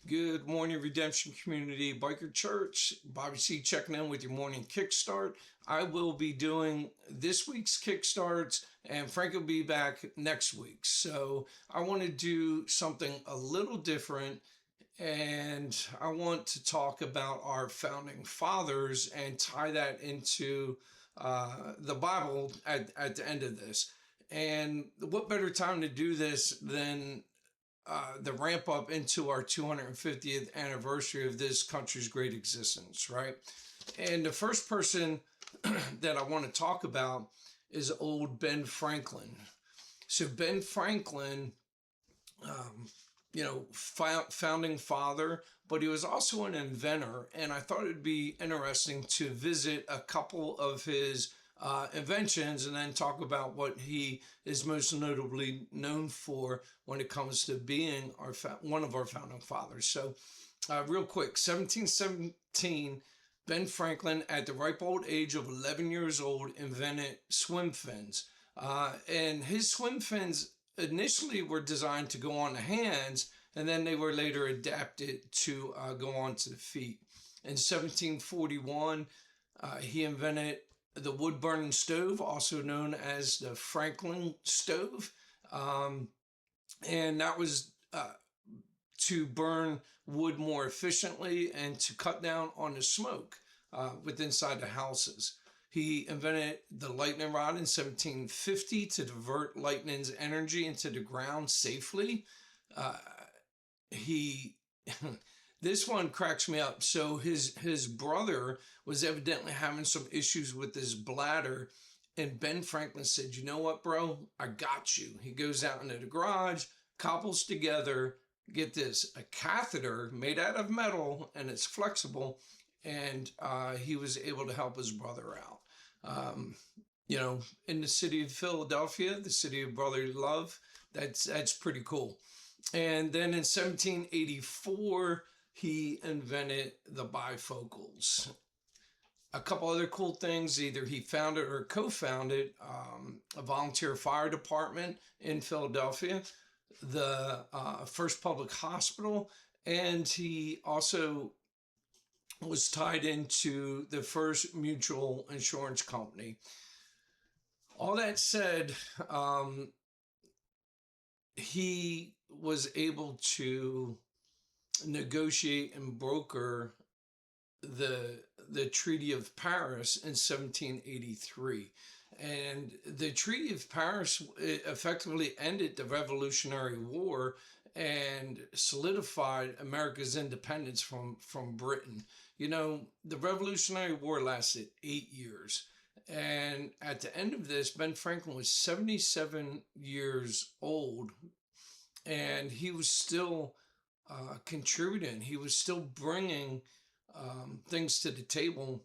Good morning, Redemption Community Biker Church. Bobby C checking in with your morning kickstart. I will be doing this week's kickstarts, and Frank will be back next week. So I want to do something a little different, and I want to talk about our founding fathers and tie that into the Bible at the end of this. And what better time to do this than the ramp up into our 250th anniversary of this country's great existence, right? And the first person that I want to talk about is old Ben Franklin. So Ben Franklin, um, founding father, but he was also an inventor. And I thought it'd be interesting to visit a couple of his inventions and then talk about what he is most notably known for when it comes to being one of our founding fathers. So, real quick, 1717, Ben Franklin, at the ripe old age of 11 years old, invented swim fins. And his swim fins initially were designed to go on the hands, and then they were later adapted to go on to the feet. In 1741, he invented the wood burning stove, also known as the Franklin stove. Um, and that was to burn wood more efficiently and to cut down on the smoke with inside the houses. He invented the lightning rod in 1750 to divert lightning's energy into the ground safely. Uh, he This one cracks me up. So his brother was evidently having some issues with his bladder, and Ben Franklin said, "You know what, bro? I got you." He goes out into the garage, couples together, get this, a catheter made out of metal and it's flexible, and he was able to help his brother out. Um, in the city of Philadelphia, the city of brotherly love, that's pretty cool. And then in 1784, he invented the bifocals. A couple other cool things: either he founded or co-founded a volunteer fire department in Philadelphia, the first public hospital, and he also was tied into the first mutual insurance company. All that said, he was able to negotiate and broker the Treaty of Paris in 1783. And the Treaty of Paris effectively ended the Revolutionary War and solidified America's independence from Britain. The Revolutionary War lasted 8 years. And at the end of this, Ben Franklin was 77 years old, and he was still contributing. He was still bringing things to the table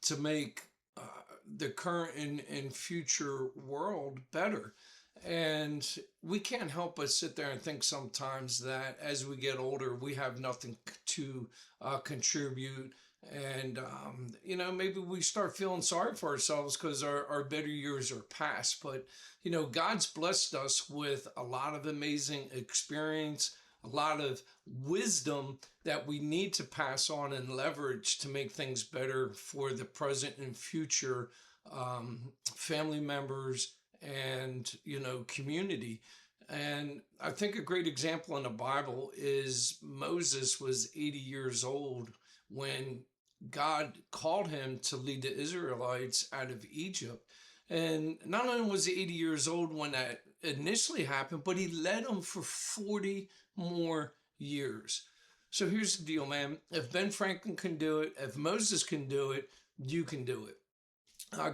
to make the current and future world better. And we can't help but sit there and think sometimes that as we get older, we have nothing to contribute. And, maybe we start feeling sorry for ourselves because our better years are past. But, God's blessed us with a lot of amazing experience, a lot of wisdom that we need to pass on and leverage to make things better for the present and future family members and, community. And I think a great example in the Bible is Moses was 80 years old when God called him to lead the Israelites out of Egypt. And not only was he 80 years old when that initially happened, but he led them for 40 more years. So here's the deal, man. If Ben Franklin can do it, if Moses can do it, you can do it.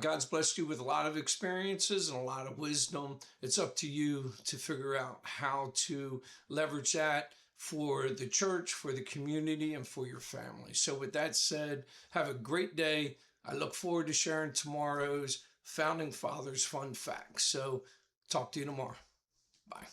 God's blessed you with a lot of experiences and a lot of wisdom. It's up to you to figure out how to leverage that for the church, for the community, and for your family. So with that said, have a great day. I look forward to sharing tomorrow's Founding Fathers fun facts. So talk to you tomorrow. Bye.